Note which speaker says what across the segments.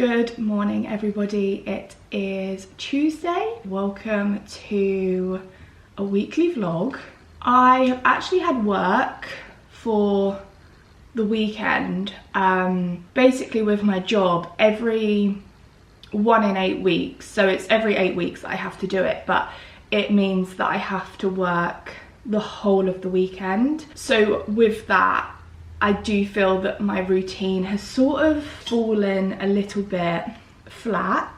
Speaker 1: Good morning everybody, it is Tuesday. Welcome to a weekly vlog. I actually had work for the weekend. Basically with my job, every 1 in 8 weeks, so it's every 8 weeks that I have to do it, but it means that I have to work the whole of the weekend. So with that, I do feel that my routine has sort of fallen a little bit flat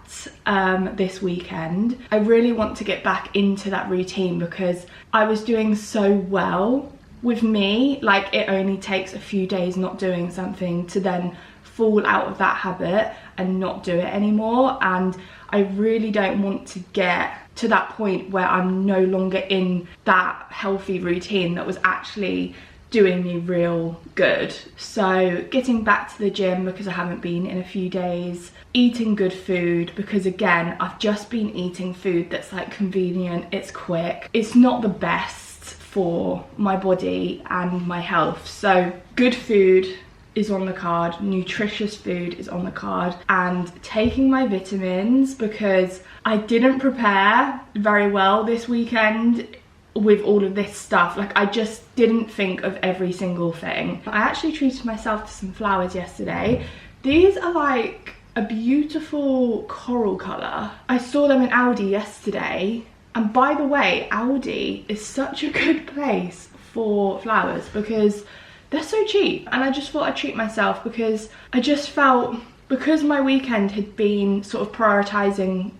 Speaker 1: this weekend. I really want to get back into that routine because I was doing so well. With me, like, it only takes a few days not doing something to then fall out of that habit and not do it anymore, and I really don't want to get to that point where I'm no longer in that healthy routine that was actually doing me real good. So getting back to the gym because I haven't been in a few days, eating good food because again I've just been eating food that's like convenient, it's quick, it's not the best for my body and my health. So good food is on the card, nutritious food is on the card, and taking my vitamins because I didn't prepare very well this weekend with all of this stuff. Like, I just didn't think of every single thing. I actually treated myself to some flowers yesterday. These are like a beautiful coral colour. I saw them in Aldi yesterday, and by the way, Aldi is such a good place for flowers because they're so cheap, and I just thought I'd treat myself because I just felt, because my weekend had been sort of prioritising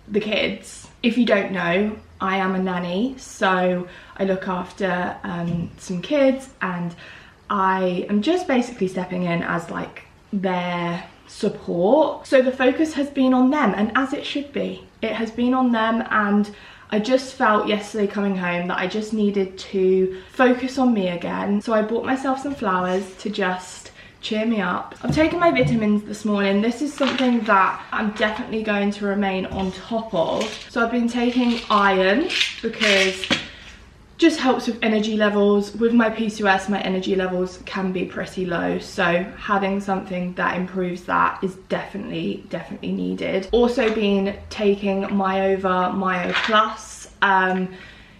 Speaker 1: the kids. If you don't know, I am a nanny, so I look after some kids, and I am just basically stepping in as like their support. So the focus has been on them, and as it should be. It has been on them, and I just felt yesterday coming home that I just needed to focus on me again. So I bought myself some flowers to just cheer me up. I've taken my vitamins this morning. This is something that I'm definitely going to remain on top of. So I've been taking iron because it just helps with energy levels. With my PCOS, my energy levels can be pretty low, so having something that improves that is definitely needed. Also been taking Myo Plus.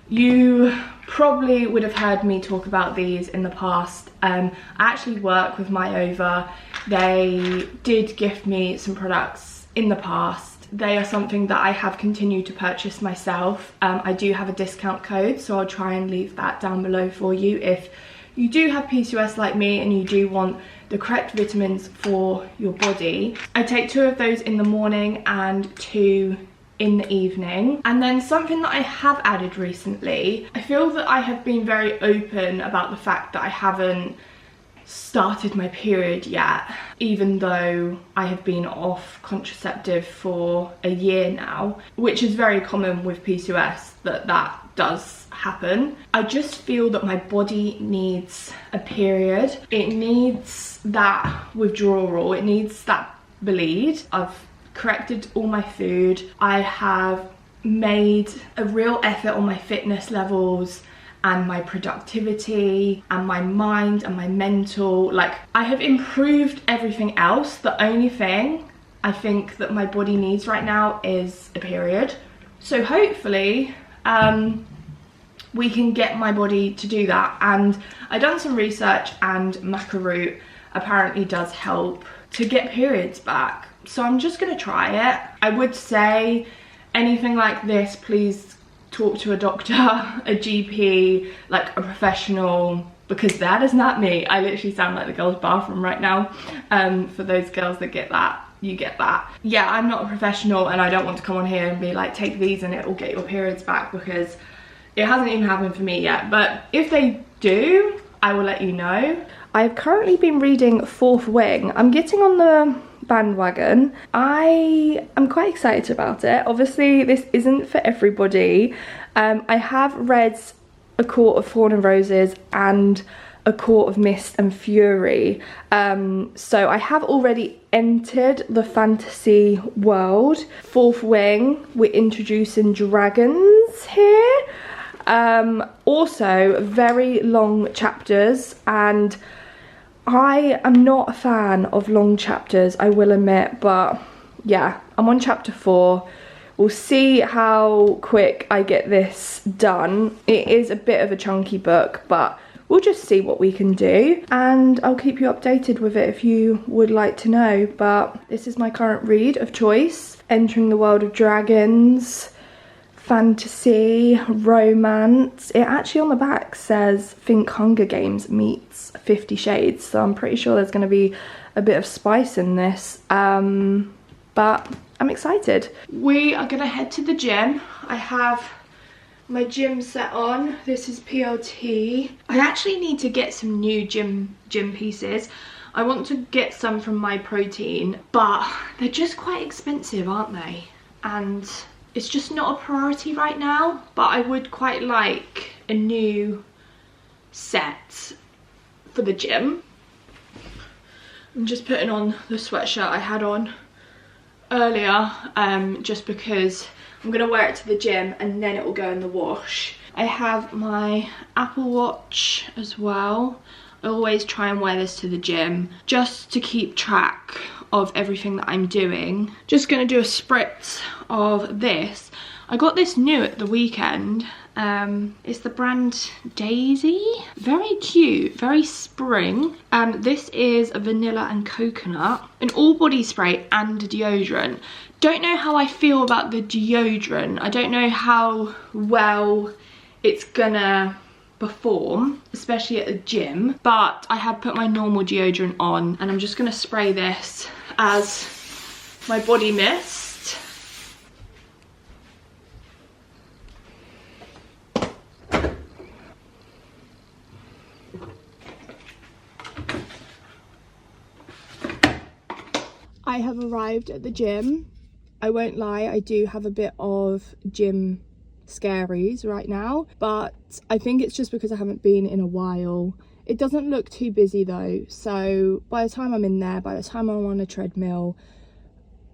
Speaker 1: You probably would have heard me talk about these in the past. I actually work with Myo. They did gift me some products in the past. They are something that I have continued to purchase myself. I do have a discount code, so I'll try and leave that down below for you if you do have PCOS like me and you do want the correct vitamins for your body. I take 2 of those in the morning and 2 in the evening. And then something that I have added recently, I feel that I have been very open about the fact that I haven't started my period yet, even though I have been off contraceptive for a year now, which is very common with PCOS, that does happen. I just feel that my body needs a period. It needs that withdrawal, it needs that bleed. I've corrected all my food. I have made a real effort on my fitness levels and my productivity and my mind and my mental. Like, I have improved everything else. The only thing I think that my body needs right now is a period. So hopefully we can get my body to do that. And I've done some research, and maca root apparently does help to get periods back. So I'm just gonna try it. I would say anything like this, please talk to a doctor, a GP, like a professional, because that is not me. I literally sound like the girls' bathroom right now. For those girls that get that, you get that. Yeah, I'm not a professional, and I don't want to come on here and be like, take these and it will get your periods back, because it hasn't even happened for me yet. But if they do, I will let you know. I've currently been reading Fourth Wing. I'm getting on the bandwagon. I am quite excited about it. Obviously this isn't for everybody. I have read A Court of Thorn and Roses and A Court of Mist and Fury, so I have already entered the fantasy world. Fourth Wing, we're introducing dragons here. Also very long chapters, and I am not a fan of long chapters, I will admit, but yeah, I'm on chapter 4. We'll see how quick I get this done. It is a bit of a chunky book, but we'll just see what we can do. And I'll keep you updated with it if you would like to know. But this is my current read of choice. Entering the World of Dragons, fantasy, romance. It actually on the back says, think Hunger Games meets 50 Shades. So I'm pretty sure there's going to be a bit of spice in this. But I'm excited. We are gonna head to the gym. I have my gym set on. This is PLT. I actually need to get some new gym pieces. I want to get some from My Protein, but they're just quite expensive, aren't they? And it's just not a priority right now, but I would quite like a new set for the gym. I'm just putting on the sweatshirt I had on earlier, just because I'm gonna wear it to the gym and then it will go in the wash. I have my Apple Watch as well. I always try and wear this to the gym just to keep track of everything that I'm doing. Just gonna do a spritz of this. I got this new at the weekend. It's the brand Daisy. Very cute, very spring. This is a vanilla and coconut, an all body spray and a deodorant. Don't know how I feel about the deodorant. I don't know how well it's gonna perform, especially at the gym, but I have put my normal deodorant on and I'm just gonna spray this as my body mist. I have arrived at the gym. I won't lie, I do have a bit of gym scaries right now, but I think it's just because I haven't been in a while. It doesn't look too busy though, so by the time I'm in there, by the time I'm on a treadmill,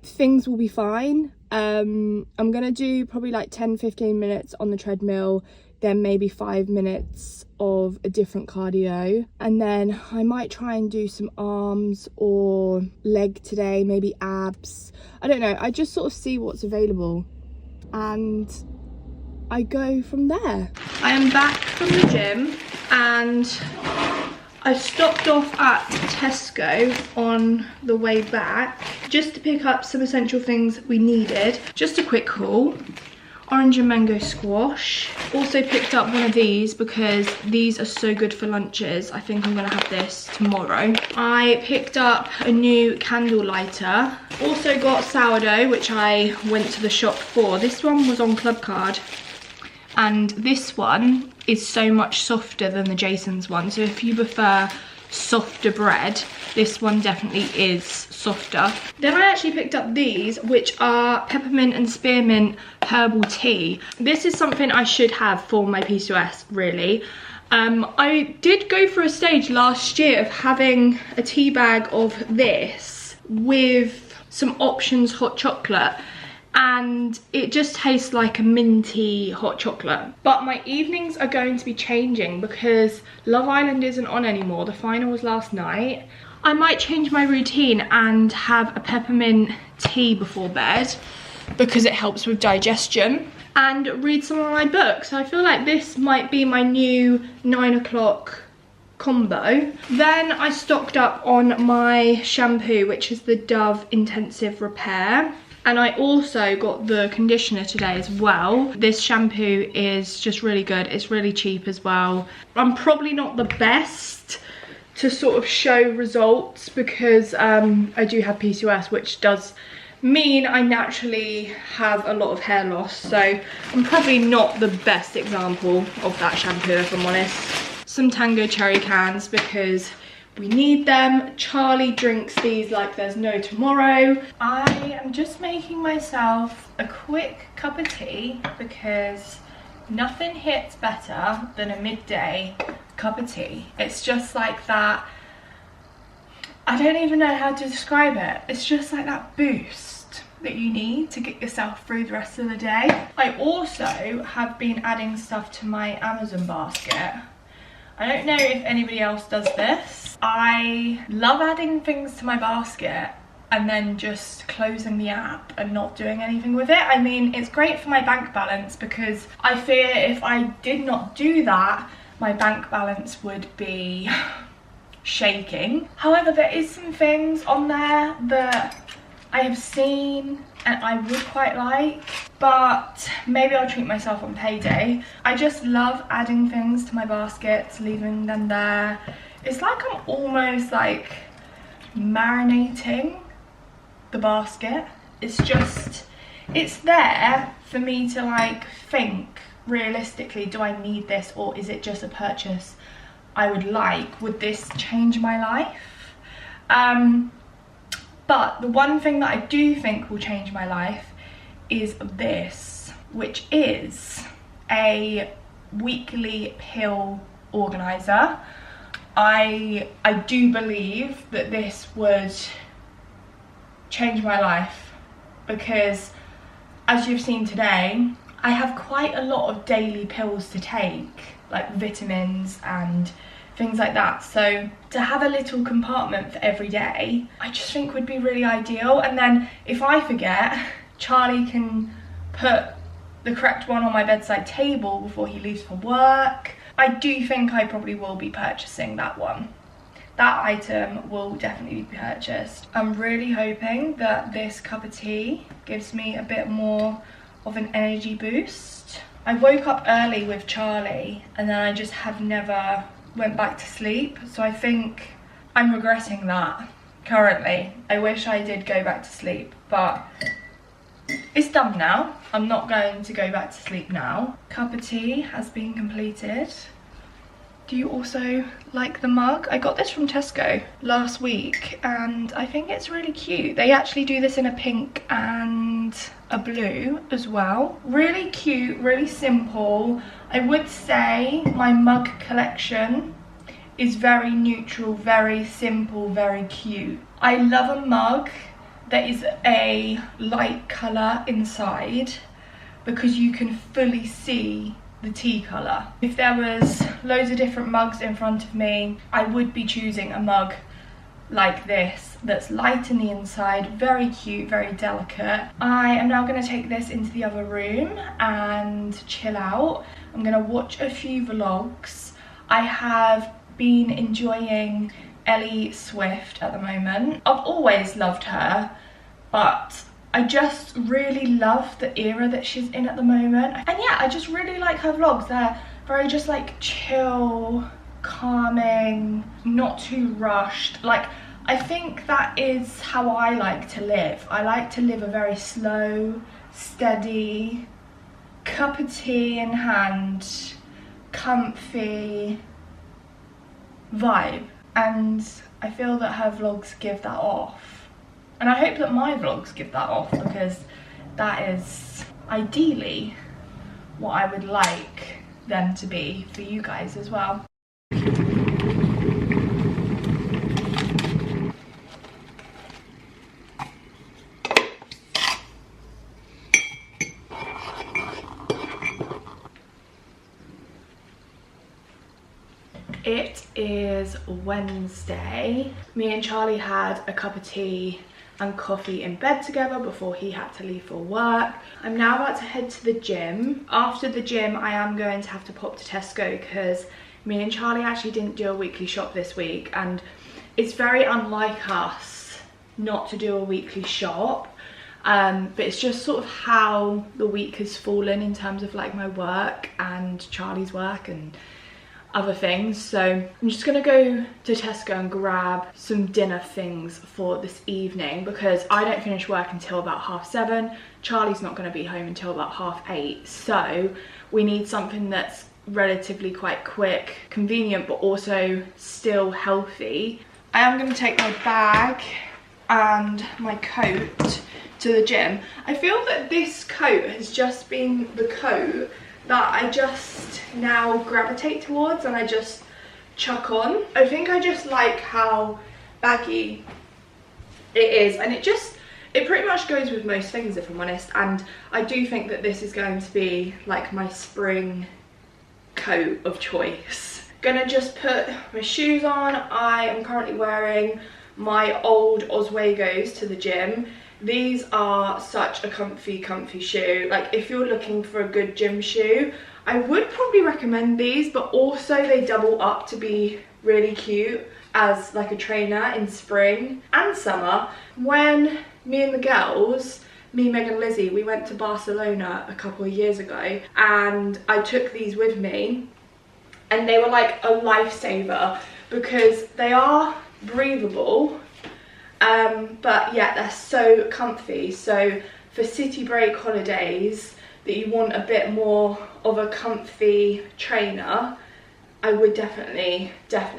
Speaker 1: things will be fine. I'm gonna do probably like 10-15 minutes on the treadmill, then maybe 5 minutes of a different cardio, and then I might try and do some arms or leg today, maybe abs. I don't know, I just sort of see what's available and I go from there. I am back from the gym and I stopped off at Tesco on the way back just to pick up some essential things we needed. Just a quick haul. Orange and mango squash. Also picked up one of these because these are so good for lunches. I think I'm gonna have this tomorrow. I picked up a new candle lighter. Also got sourdough, which I went to the shop for. This one was on Club Card. And this one is so much softer than the Jason's one. So if you prefer softer bread, this one definitely is softer. Then I actually picked up these, which are peppermint and spearmint herbal tea. This is something I should have for my PCOS, really. I did go through a stage last year of having a tea bag of this with some options hot chocolate, and it just tastes like a minty hot chocolate. But my evenings are going to be changing because Love Island isn't on anymore. The final was last night. I might change my routine and have a peppermint tea before bed because it helps with digestion, and read some of my books. So I feel like this might be my new 9 o'clock combo. Then I stocked up on my shampoo, which is the Dove Intensive Repair. And I also got the conditioner today as well. This shampoo is just really good. It's really cheap as well. I'm probably not the best to sort of show results because I do have PCOS, which does mean I naturally have a lot of hair loss. So I'm probably not the best example of that shampoo, if I'm honest. Some Tango cherry cans because we need them. Charlie drinks these like there's no tomorrow. I am just making myself a quick cup of tea because nothing hits better than a midday cup of tea. It's just like that, I don't even know how to describe it. It's just like that boost that you need to get yourself through the rest of the day. I also have been adding stuff to my Amazon basket. I don't know if anybody else does this. I love adding things to my basket and then just closing the app and not doing anything with it. I mean, it's great for my bank balance because I fear if I did not do that, my bank balance would be shaking. However, there is some things on there that I have seen and I would quite like, but maybe I'll treat myself on payday. I just love adding things to my baskets, leaving them there. It's like I'm almost like marinating the basket. It's just, it's there for me to like think realistically, do I need this, or is it just a purchase I would like? Would this change my life? But the one thing that I do think will change my life is this, which is a weekly pill organizer. I do believe that this would change my life because, as you've seen today, I have quite a lot of daily pills to take, like vitamins and things like that. So to have a little compartment for every day, I just think would be really ideal. And then if I forget, Charlie can put the correct one on my bedside table before he leaves for work. I do think I probably will be purchasing that one. That item will definitely be purchased. I'm really hoping that this cup of tea gives me a bit more of an energy boost. I woke up early with Charlie and then I just have never went back to sleep. So I think I'm regretting that currently. I wish I did go back to sleep, but it's done now. I'm not going to go back to sleep now. Cup of tea has been completed. Do you also like the mug? I got this from Tesco last week and I think it's really cute. They actually do this in a pink and a blue as well. Really cute, really simple. I would say my mug collection is very neutral, very simple, very cute. I love a mug that is a light colour inside because you can fully see the tea colour. If there was loads of different mugs in front of me, I would be choosing a mug like this that's light in the inside, very cute, very delicate. I am now going to take this into the other room and chill out. I'm going to watch a few vlogs. I have been enjoying Ellie Swift at the moment. I've always loved her, but I just really love the era that she's in at the moment. And yeah, I just really like her vlogs. They're very just like chill, calming, not too rushed. Like, I think that is how I like to live. I like to live a very slow, steady, cup of tea in hand, comfy vibe. And I feel that her vlogs give that off. And I hope that my vlogs give that off because that is ideally what I would like them to be for you guys as well. It is Wednesday. Me and Charlie had a cup of tea and coffee in bed together before he had to leave for work. I'm now about to head to the gym. After the gym, I am going to have to pop to Tesco because me and Charlie actually didn't do a weekly shop this week, and it's very unlike us not to do a weekly shop. But it's just sort of how the week has fallen in terms of like my work and Charlie's work and other things. So I'm just gonna go to Tesco and grab some dinner things for this evening because I don't finish work until about 7:30. Charlie's not gonna be home until about 8:30. So we need something that's relatively quite quick, convenient, but also still healthy. I am gonna take my bag and my coat to the gym. I feel that this coat has just been the coat that I just now gravitate towards and I just chuck on. I think I just like how baggy it is, and it pretty much goes with most things if I'm honest, and I do think that this is going to be like my spring coat of choice. Gonna just put my shoes on. I am currently wearing my old Oswegos to the gym. These are such a comfy shoe. Like, if you're looking for a good gym shoe, I would probably recommend these, but also they double up to be really cute as like a trainer in spring and summer. When me and the girls, me, Meg and Lizzie, we went to Barcelona a couple of years ago, and I took these with me, and they were like a lifesaver because they are breathable, but yeah, they're so comfy. So for city break holidays that you want a bit more of a comfy trainer, I would definitely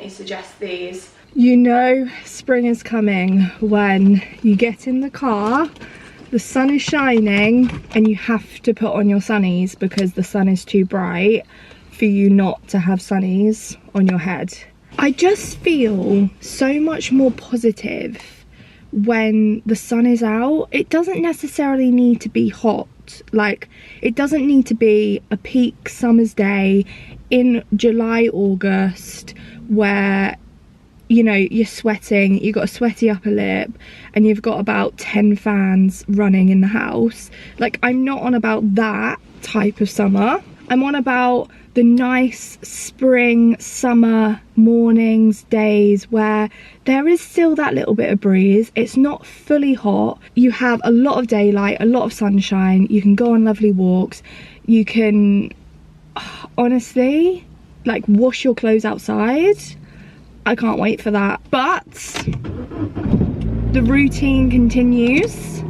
Speaker 1: suggest these. You know spring is coming when you get in the car, the sun is shining, and you have to put on your sunnies because the sun is too bright for you not to have sunnies on your head. I just feel so much more positive when the sun is out. It doesn't necessarily need to be hot. Like, it doesn't need to be a peak summer's day in July, August, where, you know, you're sweating, you've got a sweaty upper lip, and you've got about 10 fans running in the house. Like, I'm not on about that type of summer. I'm on about the nice spring, summer mornings, days where there is still that little bit of breeze. It's not fully hot. You have a lot of daylight, a lot of sunshine. You can go on lovely walks. You can, honestly, like, wash your clothes outside. I can't wait for that. But the routine continues.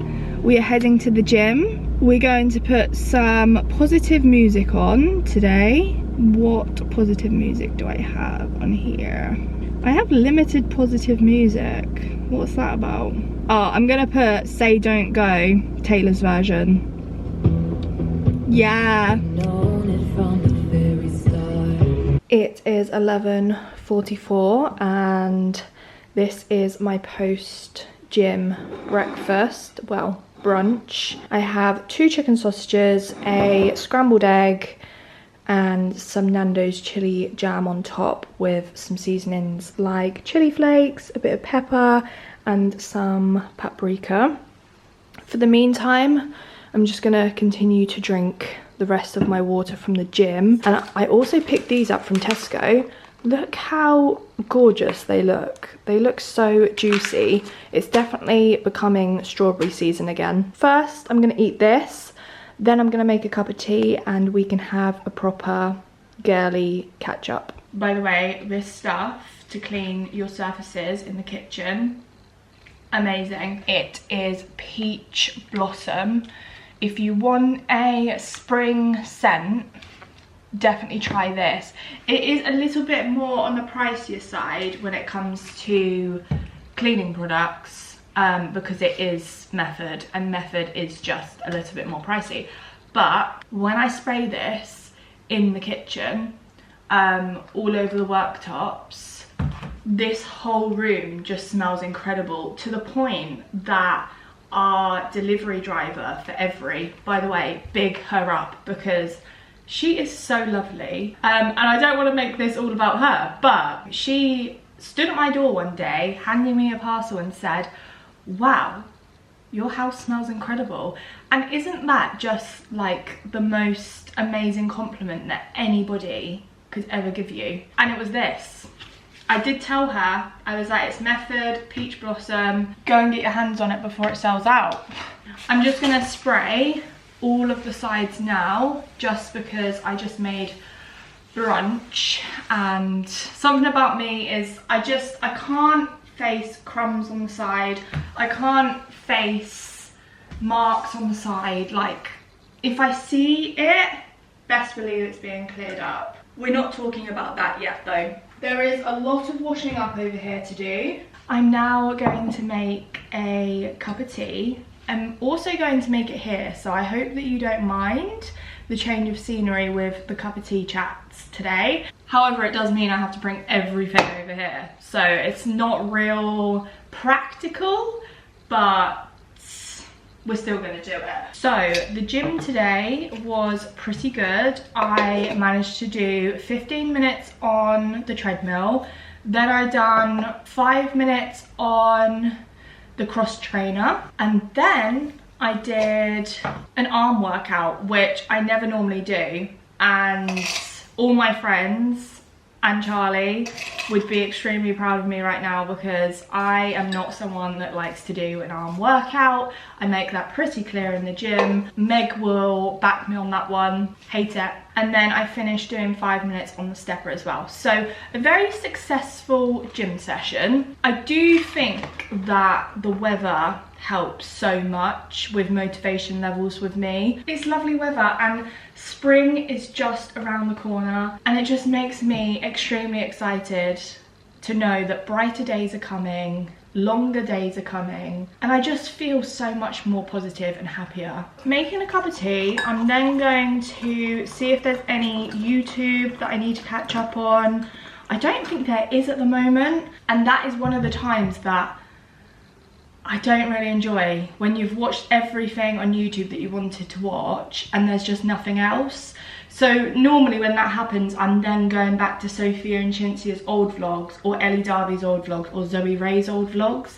Speaker 1: We are heading to the gym. We're going to put some positive music on today. What positive music do I have on here? I have limited positive music. What's that about? Oh, I'm gonna put Say Don't Go, Taylor's version. Yeah. It is 11:44 and this is my post-gym breakfast. Well, brunch. I have 2 chicken sausages, a scrambled egg, and some Nando's chili jam on top with some seasonings like chili flakes, a bit of pepper, and some paprika. For the meantime, I'm just gonna continue to drink the rest of my water from the gym. And I also picked these up from Tesco. Look how gorgeous they look. They look so juicy. It's definitely becoming strawberry season again. First, I'm gonna eat this. Then I'm gonna make a cup of tea and we can have a proper girly catch up. By the way, this stuff to clean your surfaces in the kitchen, amazing. It is Peach Blossom. If you want a spring scent, definitely try this. It is a little bit more on the pricier side when it comes to cleaning products, because it is Method, and Method is just a little bit more pricey. But when I spray this in the kitchen, all over the worktops, this whole room just smells incredible, to the point that our delivery driver for Every, by the way, big her up because she is so lovely. And I don't want to make this all about her, but she stood at my door one day handing me a parcel and said, "Wow, your house smells incredible." And isn't that just like the most amazing compliment that anybody could ever give you? And it was this. I did tell her, I was like, it's Method, Peach Blossom, go and get your hands on it before it sells out. I'm just gonna spray all of the sides now, just because I just made brunch, and something about me is I can't face crumbs on the side, I can't face marks on the side. Like, if I see it, best believe it's being cleared up. We're not talking about that yet though. There is a lot of washing up over here to do. I'm now going to make a cup of tea. I'm also going to make it here, so I hope that you don't mind the change of scenery with the cup of tea chats today. However, it does mean I have to bring everything over here, so it's not real practical, but we're still gonna do it. So the gym today was pretty good. I managed to do 15 minutes on the treadmill. Then I done 5 minutes on the cross trainer. And then I did an arm workout, which I never normally do. And all my friends and Charlie would be extremely proud of me right now, because I am not someone that likes to do an arm workout. I make that pretty clear in the gym. Meg will back me on that one. Hate it. And then I finished doing 5 minutes on the stepper as well. So a very successful gym session. I do think that the weather helps so much with motivation levels with me. It's lovely weather and spring is just around the corner, and it just makes me extremely excited to know that brighter days are coming, longer days are coming, and I just feel so much more positive and happier. Making a cup of tea. I'm then going to see if there's any YouTube that I need to catch up on. I don't think there is at the moment, and that is one of the times that I don't really enjoy, when you've watched everything on YouTube that you wanted to watch and there's just nothing else. So normally when that happens, I'm then going back to Sophia and Cinzia's old vlogs, or Ellie Darby's old vlogs, or Zoe Ray's old vlogs.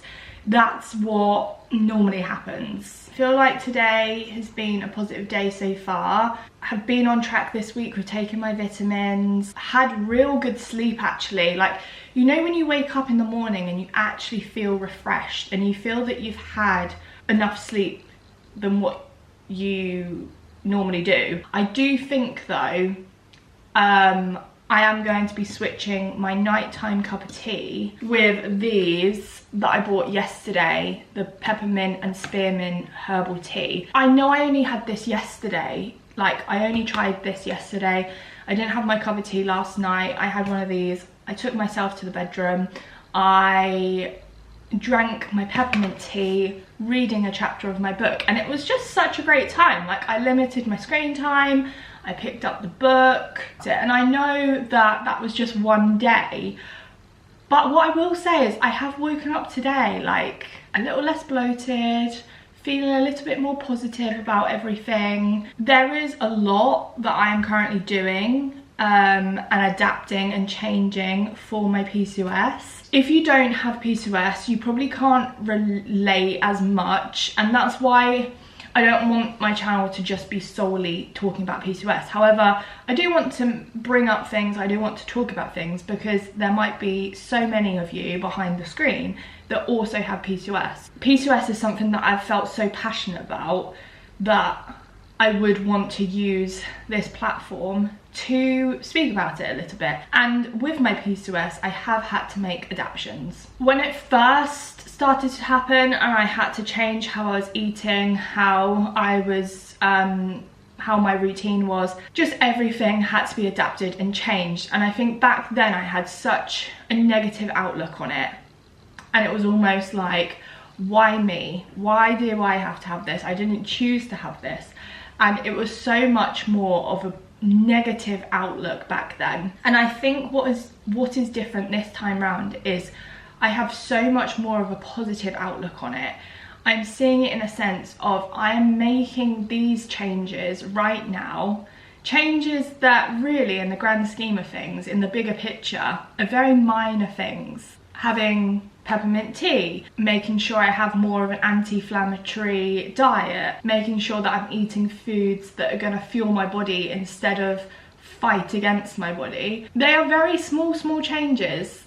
Speaker 1: That's what normally happens. I feel like today has been a positive day so far. I have been on track this week with taking my vitamins. Had real good sleep actually. Like, you know when you wake up in the morning and you actually feel refreshed and you feel that you've had enough sleep than what you normally do. I do think though, I am going to be switching my nighttime cup of tea with these that I bought yesterday, the peppermint and spearmint herbal tea. I know I only had this yesterday, like I only tried this yesterday. I didn't have my cup of tea last night. I had one of these. I took myself to the bedroom. I drank my peppermint tea, reading a chapter of my book, and it was just such a great time. Like, I limited my screen time, I picked up the book, and I know that that was just one day, but what I will say is I have woken up today like a little less bloated, feeling a little bit more positive about everything. There is a lot that I am currently doing and adapting and changing for my PCOS. If you don't have PCOS, you probably can't relate as much, and that's why I don't want my channel to just be solely talking about PCOS. However, I do want to bring up things, I do want to talk about things, because there might be so many of you behind the screen that also have PCOS. PCOS is something that I've felt so passionate about that I would want to use this platform to speak about it a little bit. And with my PCOS, I have had to make adaptations. When it first started to happen and I had to change how I was eating, how I was, how my routine was, just everything had to be adapted and changed. And I think back then I had such a negative outlook on it. And it was almost like, why me? Why do I have to have this? I didn't choose to have this. And it was so much more of a negative outlook back then. And I think what is different this time round is I have so much more of a positive outlook on it. I'm seeing it in a sense of I am making these changes right now, changes that really in the grand scheme of things, in the bigger picture, are very minor things. Having peppermint tea, making sure I have more of an anti-inflammatory diet, making sure that I'm eating foods that are going to fuel my body instead of fight against my body. They are very small changes,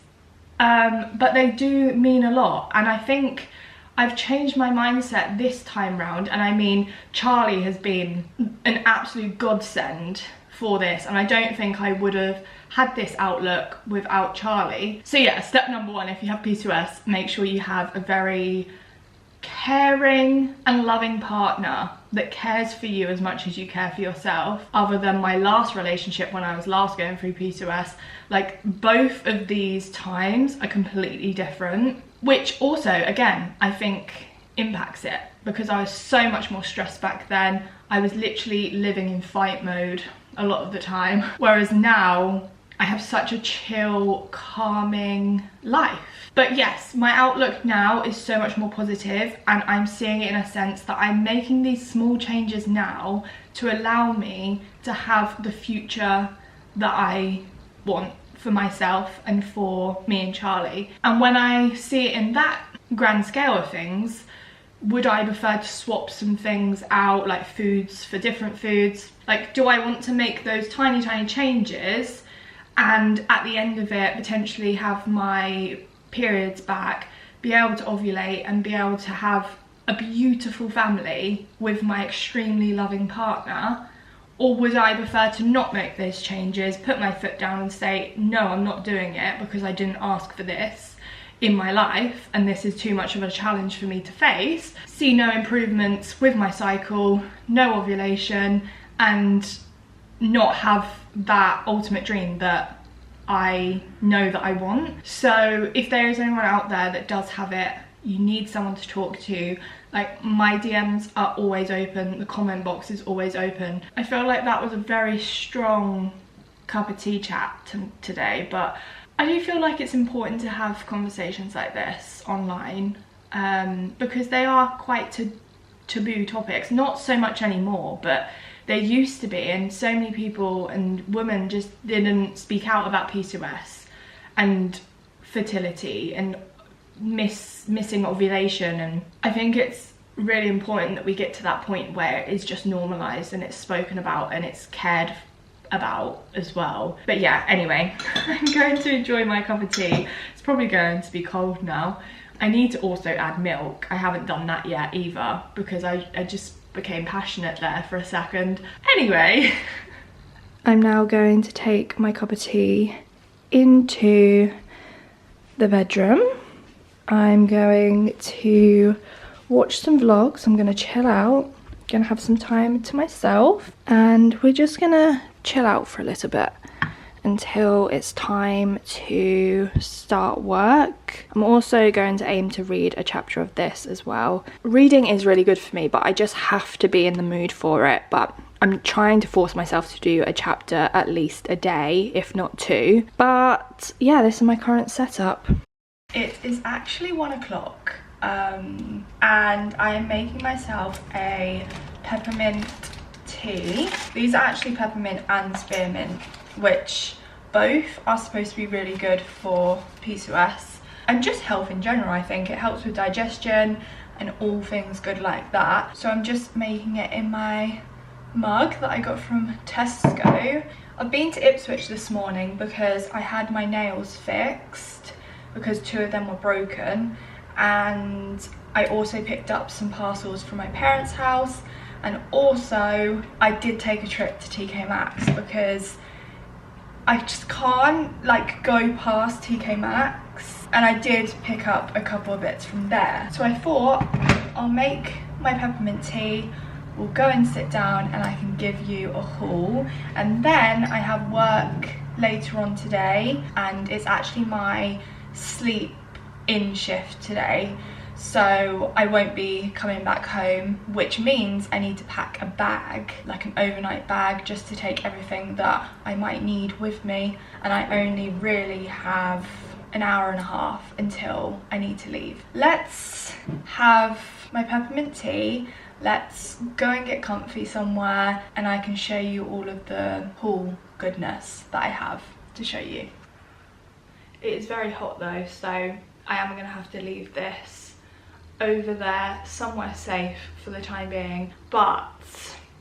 Speaker 1: but they do mean a lot. And I think I've changed my mindset this time round, and I mean Charlie has been an absolute godsend for this, and I don't think I would have had this outlook without Charlie. So yeah, step number one, if you have PCOS, make sure you have a very caring and loving partner that cares for you as much as you care for yourself. Other than my last relationship when I was last going through PCOS, like both of these times are completely different, which also again I think impacts it, because I was so much more stressed back then. I was literally living in fight mode a lot of the time, whereas now I have such a chill, calming life. But yes, my outlook now is so much more positive, and I'm seeing it in a sense that I'm making these small changes now to allow me to have the future that I want for myself and for me and Charlie. And when I see it in that grand scale of things, would I prefer to swap some things out, like foods for different foods? Like, do I want to make those tiny changes and at the end of it potentially have my periods back, be able to ovulate and be able to have a beautiful family with my extremely loving partner? Or would I prefer to not make those changes, put my foot down and say, no, I'm not doing it because I didn't ask for this in my life and this is too much of a challenge for me to face, see no improvements with my cycle, no ovulation, and not have that ultimate dream that I know that I want. So if there is anyone out there that does have it, you need someone to talk to, like, my DMs are always open, the comment box is always open. I feel like that was a very strong cup of tea chat today, but I do feel like it's important to have conversations like this online, because they are quite taboo topics. Not so much anymore, but they used to be, and so many people and women just didn't speak out about PCOS and fertility and missing ovulation. And I think it's really important that we get to that point where it's just normalized and it's spoken about and it's cared about as well. But yeah, anyway, I'm going to enjoy my cup of tea. It's probably going to be cold now. I need to also add milk. I haven't done that yet either because I just became passionate there for a second. Anyway, I'm now going to take my cup of tea into the bedroom. I'm going to watch some vlogs. I'm gonna chill out, gonna have some time to myself, and we're just gonna chill out for a little bit until it's time to start work. I'm also going to aim to read a chapter of this as well. Reading is really good for me, but I just have to be in the mood for it. But I'm trying to force myself to do a chapter at least a day, if not two. But yeah, this is my current setup. It is actually 1 o'clock, and I am making myself a peppermint tea. These are actually peppermint and spearmint, which both are supposed to be really good for PCOS and just health in general. I think it helps with digestion and all things good like that. So I'm just making it in my mug that I got from Tesco. I've been to Ipswich this morning because I had my nails fixed because 2 of them were broken, and I also picked up some parcels from my parents' house, and also I did take a trip to TK Maxx because I just can't like go past TK Maxx, and I did pick up a couple of bits from there. So I thought I'll make my peppermint tea, we'll go and sit down and I can give you a haul. And then I have work later on today, and it's actually my sleep in shift today, so I won't be coming back home, which means I need to pack a bag, like an overnight bag, just to take everything that I might need with me, and I only really have an hour and a half until I need to leave. Let's have my peppermint tea, let's go and get comfy somewhere, and I can show you all of the haul goodness that I have to show you. It is very hot though, so I am going to have to leave this over there somewhere safe for the time being, but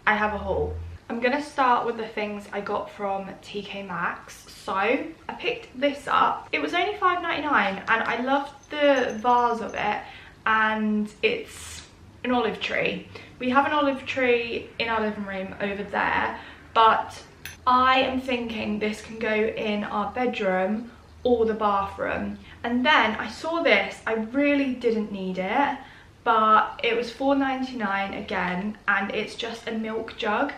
Speaker 1: I have a haul. I'm going to start with the things I got from TK Maxx. So I picked this up. It was only $5.99 and I loved the vase of it, and it's an olive tree. We have an olive tree in our living room over there, but I am thinking this can go in our bedroom or the bathroom. And then I saw this, I really didn't need it, but it was $4.99 again, and it's just a milk jug.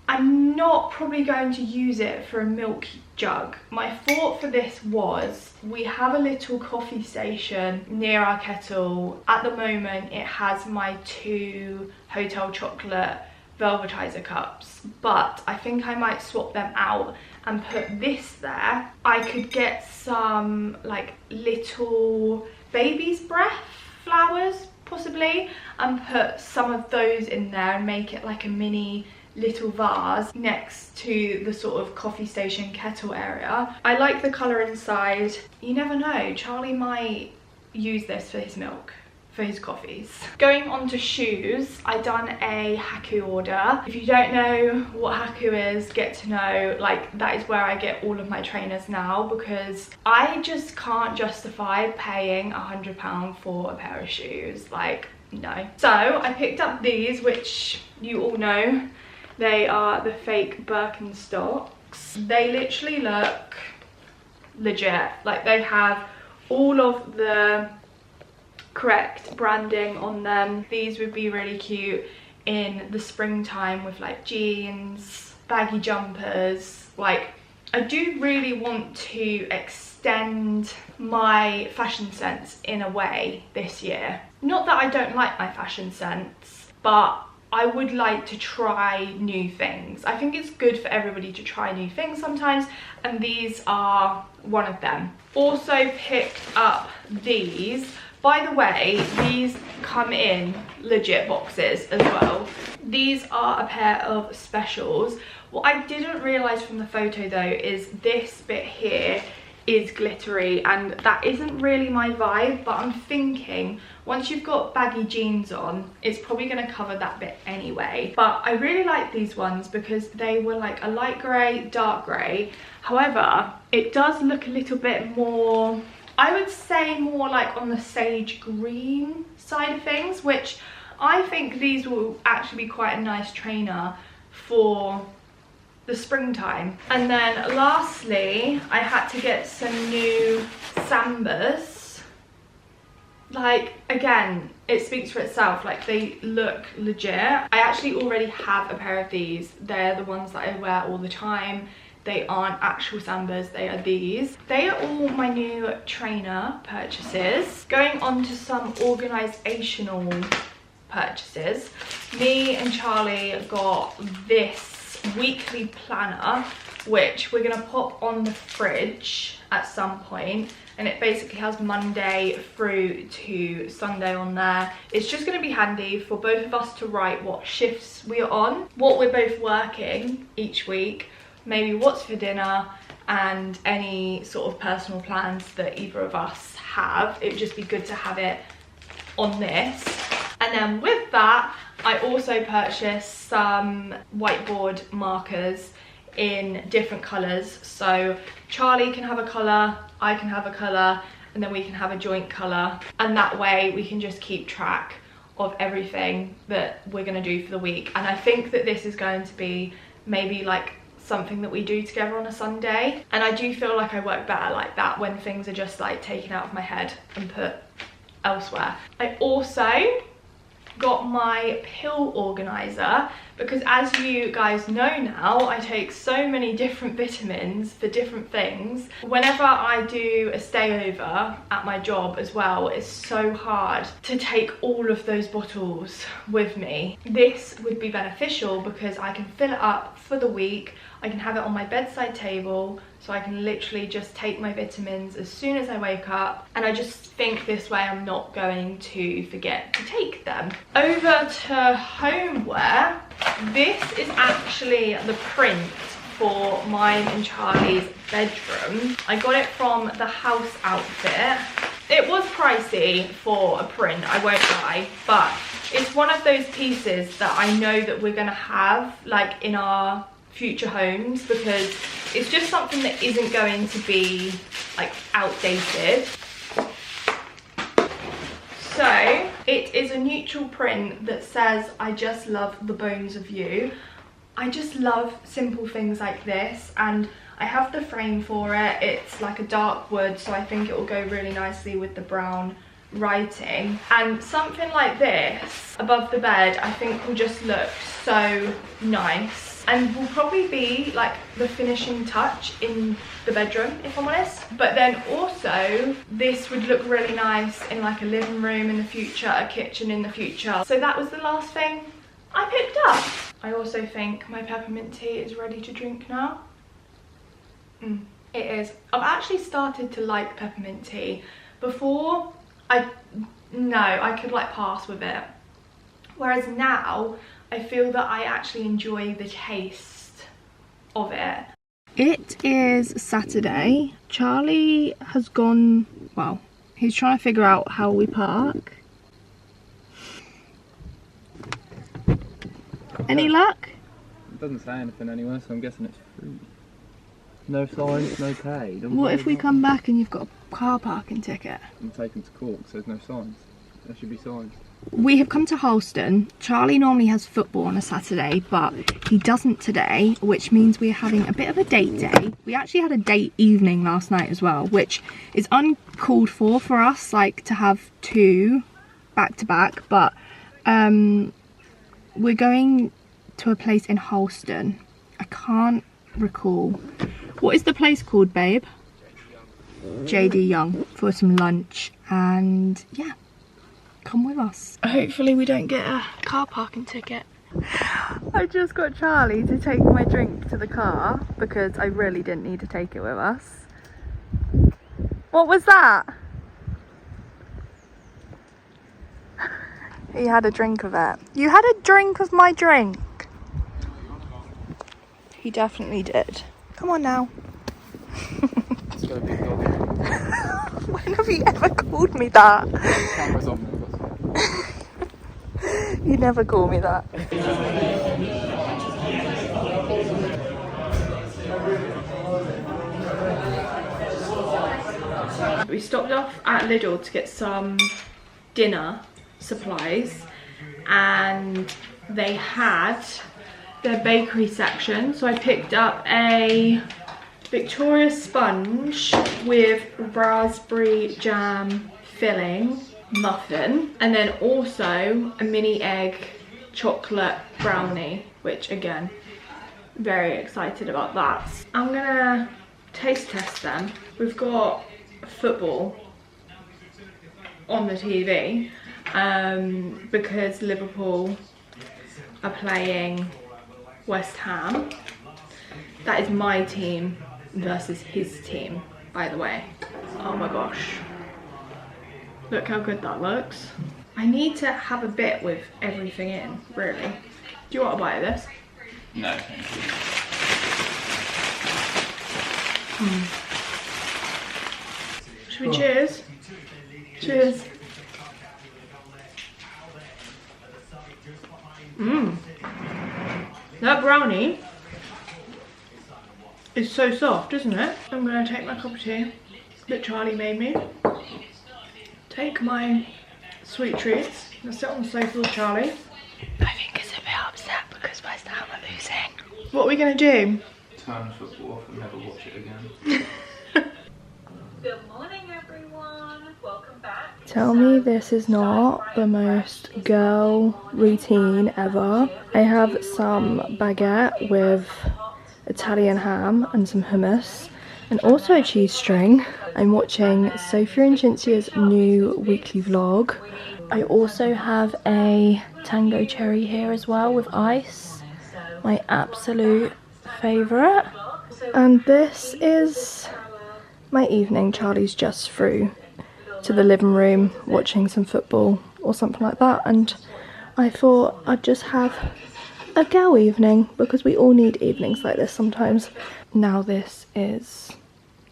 Speaker 1: I'm not probably going to use it for a milk jug. My thought for this was, we have a little coffee station near our kettle. At the moment it has my 2 Hotel Chocolate velvetizer cups, but I think I might swap them out and put this there, I could get some like little baby's breath flowers possibly, and put some of those in there and make it like a mini little vase next to the sort of coffee station kettle area. I like the colour inside. You never know, Charlie might use this for his milk, for his coffees. Going on to shoes, I done a Haku order. If you don't know what Haku is, get to know, like that is where I get all of my trainers now, because I just can't justify paying £100 for a pair of shoes, like no. So I picked up these, which you all know, they are the fake Birkenstocks. They literally look legit, like they have all of the correct branding on them. These would be really cute in the springtime with like jeans, baggy jumpers. Like I do really want to extend my fashion sense in a way this year. Not that I don't like my fashion sense, but I would like to try new things. I think it's good for everybody to try new things sometimes, and these are one of them. Also picked up these. By the way, these come in legit boxes as well. These are a pair of specials. What I didn't realise from the photo though is this bit here is glittery, and that isn't really my vibe, but I'm thinking once you've got baggy jeans on, it's probably going to cover that bit anyway. But I really like these ones because they were like a light grey, dark grey. However, it does look a little bit more, I would say more like on the sage green side of things, which I think these will actually be quite a nice trainer for the springtime. And then lastly, I had to get some new Sambas. Like, again, it speaks for itself, like they look legit. I actually already have a pair of these. They're the ones that I wear all the time. They aren't actual Sambas, they are these. They are all my new trainer purchases. Going on to some organisational purchases. Me and Charlie got this weekly planner, which we're gonna pop on the fridge at some point, and it basically has Monday through to Sunday on there. It's just gonna be handy for both of us to write what shifts we are on, what we're both working each week, maybe what's for dinner, and any sort of personal plans that either of us have. It would just be good to have it on this. And then with that, I also purchased some whiteboard markers in different colours. So Charlie can have a colour, I can have a colour, and then we can have a joint colour. And that way we can just keep track of everything that we're going to do for the week. And I think that this is going to be maybe like something that we do together on a Sunday. And I do feel like I work better like that, when things are just like taken out of my head and put elsewhere. I also got my pill organizer, because as you guys know now, I take so many different vitamins for different things. Whenever I do a stay over at my job as well, it's so hard to take all of those bottles with me. This would be beneficial because I can fill it up for the week. I can have it on my bedside table, so I can literally just take my vitamins as soon as I wake up, and I just think this way I'm not going to forget to take them. Over to homeware, this is actually the print for mine and Charlie's bedroom. I got it from the House Outfit. It was pricey for a print, I won't lie, but it's one of those pieces that I know that we're gonna have like in our future homes, because it's just something that isn't going to be like outdated. So it is a neutral print that says, "I just love the bones of you." I just love simple things like this, and I have the frame for it. It's like a dark wood, so I think it will go really nicely with the brown writing. And something like this above the bed I think will just look so nice, and will probably be like the finishing touch in the bedroom, if I'm honest. But then also this would look really nice in like a living room in the future, a kitchen in the future. So that was the last thing I picked up. I also think my peppermint tea is ready to drink now. It is. I've actually started to like peppermint tea. Before, I could like pass with it. Whereas now, I feel that I actually enjoy the taste of it. It is Saturday. Charlie has gone, well, he's trying to figure out how we park. Any luck?
Speaker 2: It doesn't say anything anywhere, so I'm guessing it's free. No signs, no pay.
Speaker 1: What if we come back and you've got a car parking ticket?
Speaker 2: I'm taken to court, so there's no signs. There should be signs.
Speaker 1: We have come to Halston. Charlie normally has football on a Saturday, but he doesn't today, which means we're having a bit of a date day. We actually had a date evening last night as well, which is uncalled for us, like to have two back to back, but we're going to a place in Halston. I can't recall. What is the place called, babe? JD Young, for some lunch, and yeah, come with us. Hopefully we don't get a car parking ticket. I just got Charlie to take my drink to the car because I really didn't need to take it with us. What was that? He had a drink of it. You had a drink of my drink. He definitely did. Come on now.
Speaker 2: It's got a big dog.
Speaker 1: When have you ever called me that?
Speaker 2: The camera's on me.
Speaker 1: You never call me that. We stopped off at Lidl to get some dinner supplies, and they had their bakery section, so I picked up a Victoria sponge with raspberry jam filling muffin, and then also a mini egg chocolate brownie, which again, very excited about that. I'm gonna taste test them. We've got football on the TV because Liverpool are playing West Ham. That is my team versus his team, by the way. Oh my gosh. Look how good that looks. I need to have a bit with everything in, really. Do you want a bite of this?
Speaker 2: No, thank you.
Speaker 1: Should we cheers? Cheers. That brownie is so soft, isn't it? I'm gonna take my cup of tea that Charlie made me. Take my sweet treats. I'm gonna sit on the sofa with Charlie. I think he's a bit upset because West Ham are losing. What are we gonna do?
Speaker 2: Turn the football off and never watch it again.
Speaker 3: Good morning, everyone. Welcome back.
Speaker 1: Tell me this is not the most girl routine ever. I have some baguette with Italian ham and some hummus, and also a cheese string. I'm watching Sophia and Cinzia's new weekly vlog. I also have a tango cherry here as well with ice, my absolute favourite. And this is my evening. Charlie's just through to the living room watching some football or something like that, and I thought I'd just have a girl evening because we all need evenings like this sometimes. Now this is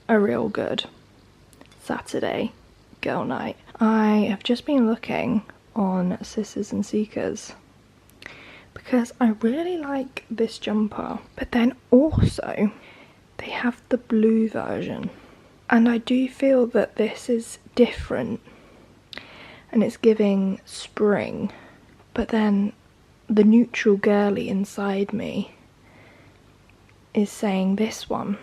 Speaker 1: a real good Saturday girl night. I have just been looking on Sisters and Seekers because I really like this jumper, but then also they have the blue version, and I do feel that this is different and it's giving spring, but then the neutral girly inside me is saying this one.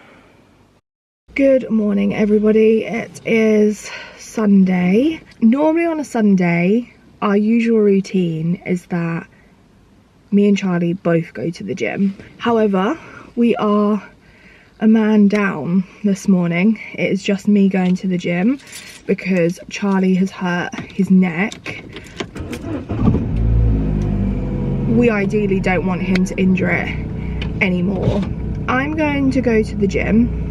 Speaker 1: Good morning, everybody. It is Sunday. Normally on a Sunday, our usual routine is that me and Charlie both go to the gym. However, we are a man down this morning. It is just me going to the gym because Charlie has hurt his neck. We ideally don't want him to injure it anymore. I'm going to go to the gym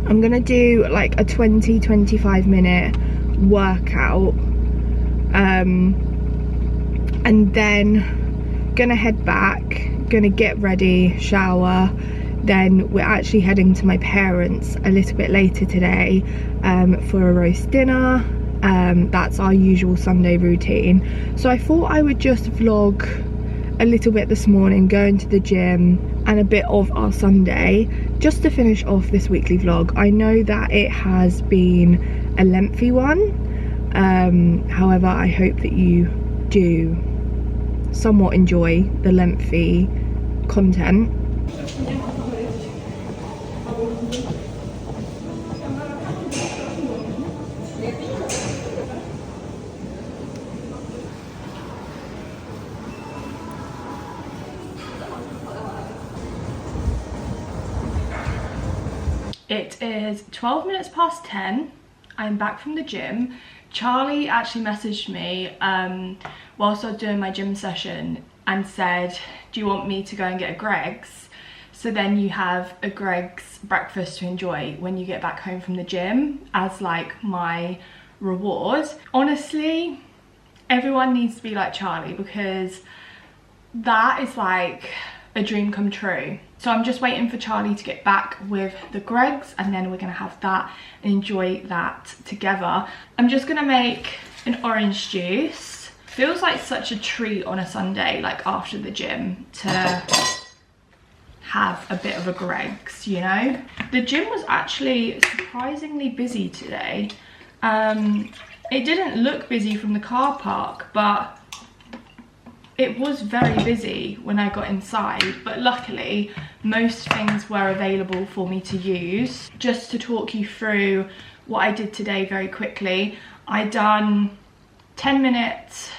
Speaker 1: I'm gonna do like a 20-25 minute workout, and then gonna head back, gonna get ready, shower. Then we're actually heading to my parents a little bit later today for a roast dinner. That's our usual Sunday routine. So I thought I would just vlog a little bit this morning, going to the gym, and a bit of our Sunday, just to finish off this weekly vlog. I know that it has been a lengthy one, however I hope that you do somewhat enjoy the lengthy content. It is 12 minutes past 10. I'm back from the gym. Charlie actually messaged me whilst I was doing my gym session and said, do you want me to go and get a Greggs? So then you have a Greggs breakfast to enjoy when you get back home from the gym as like my reward. Honestly, everyone needs to be like Charlie, because that is like a dream come true. So I'm just waiting for Charlie to get back with the Greggs, and then we're gonna have that and enjoy that together. I'm just gonna make an orange juice. Feels like such a treat on a Sunday, like after the gym, to have a bit of a Greggs, you know? The gym was actually surprisingly busy today. It didn't look busy from the car park, but it was very busy when I got inside, but luckily most things were available for me to use. Just to talk you through what I did today very quickly, I done 10 minutes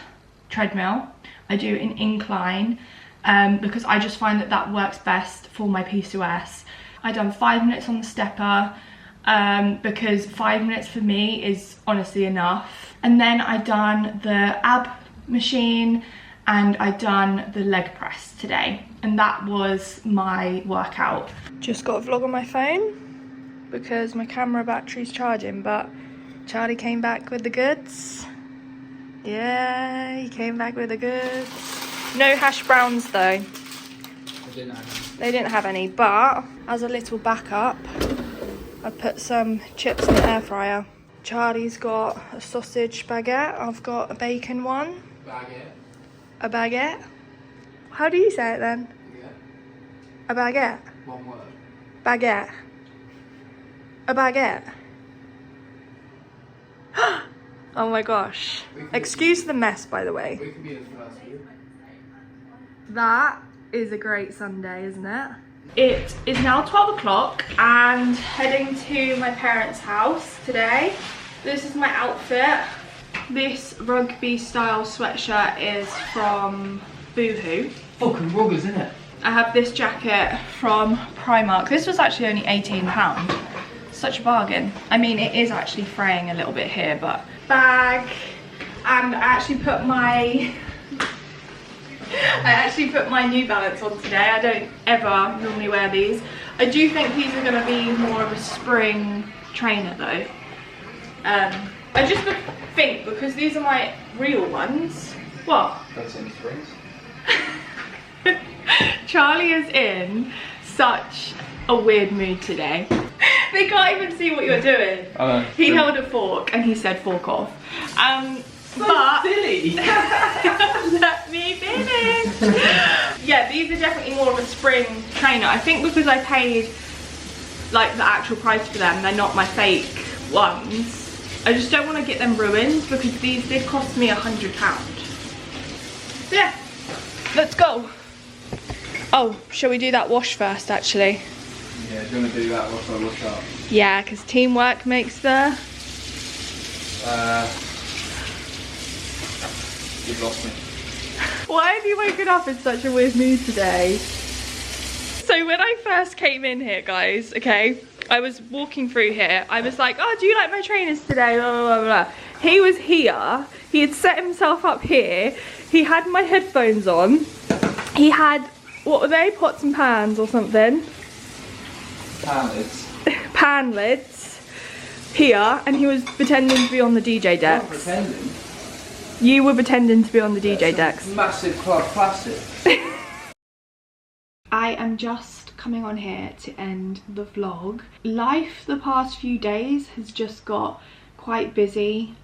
Speaker 1: treadmill. I do an incline because I just find that that works best for my PCOS. I done 5 minutes on the stepper because 5 minutes for me is honestly enough. And then I done the ab machine, and I done the leg press today, and that was my workout. Just got a vlog on my phone because my camera battery's charging, but Charlie came back with the goods. Yeah, he came back with the goods. No hash browns though. They didn't have any, but as a little backup, I put some chips in the air fryer. Charlie's got a sausage baguette, I've got a bacon one.
Speaker 2: Baguette.
Speaker 1: A baguette? How do you say it then?
Speaker 2: Yeah.
Speaker 1: A baguette?
Speaker 2: One word.
Speaker 1: Baguette. A baguette. Oh my gosh. Excuse the mess, by the way.
Speaker 2: We can be the first few.
Speaker 1: That is a great Sunday, isn't it? It is now 12 o'clock and heading to my parents' house today. This is my outfit. This rugby style sweatshirt is from Boohoo.
Speaker 2: Fucking ruggers, isn't it?
Speaker 1: I have this jacket from Primark. This was actually only £18. Such a bargain. I mean, it is actually fraying a little bit here, but bag. And I actually put my New Balance on today. I don't ever normally wear these. I do think these are going to be more of a spring trainer though. I just think, because these are my real ones. What?
Speaker 2: That's in springs.
Speaker 1: Charlie is in such a weird mood today. They can't even see what you're doing. He held a fork and he said fork off. But
Speaker 2: silly.
Speaker 1: let me finish. Yeah, these are definitely more of a spring trainer. I think because I paid like the actual price for them, they're not my fake ones. I just don't want to get them ruined because these did cost me £100. So yeah, let's go. Oh, shall we do that wash first actually?
Speaker 2: Yeah, do you want to do that? What's up?
Speaker 1: Yeah, because teamwork makes the...
Speaker 2: You've lost me.
Speaker 1: Why have you woken up in such a weird mood today? So when I first came in here, guys, okay, I was walking through here. I was like, oh, do you like my trainers today? Blah, blah, blah, blah. He was here. He had set himself up here. He had my headphones on. He had, what were they? Pots and pans or something?
Speaker 2: Pallets.
Speaker 1: pan lids here, and he was pretending to be on the DJ decks.
Speaker 2: Pretending?
Speaker 1: You were pretending to be on the DJ decks.
Speaker 2: Massive Clarke classic.
Speaker 1: I am just coming on here to end the vlog. Life the past few days has just got quite busy.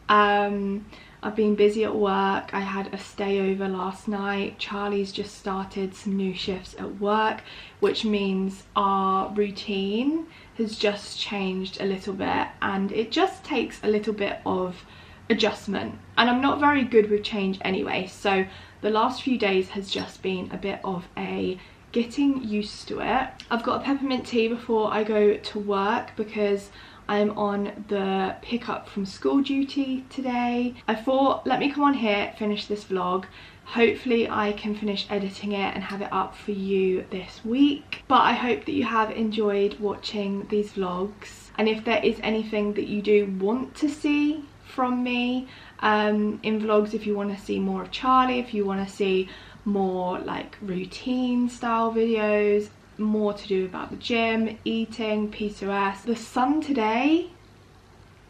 Speaker 1: I've been busy at work. I had a stay over last night. Charlie's just started some new shifts at work, which means our routine has just changed a little bit, and it just takes a little bit of adjustment, and I'm not very good with change anyway, so the last few days has just been a bit of a getting used to it. I've got a peppermint tea before I go to work because I'm on the pickup from school duty today. I thought, let me come on here, finish this vlog. Hopefully I can finish editing it and have it up for you this week. But I hope that you have enjoyed watching these vlogs. And if there is anything that you do want to see from me in vlogs, if you want to see more of Charlie, if you want to see more like routine style videos, more to do about the gym, eating, PCOS. The sun today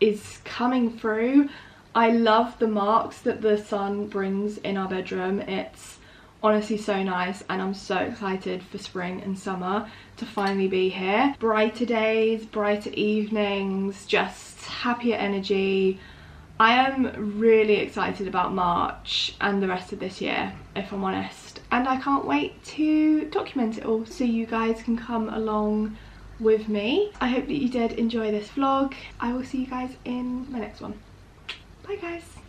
Speaker 1: is coming through. I love the marks that the sun brings in our bedroom. It's honestly so nice, and I'm so excited for spring and summer to finally be here. Brighter days, brighter evenings, just happier energy. I am really excited about March and the rest of this year, if I'm honest, and I can't wait to document it all so you guys can come along with me. I hope that you did enjoy this vlog. I will see you guys in my next one. Bye guys.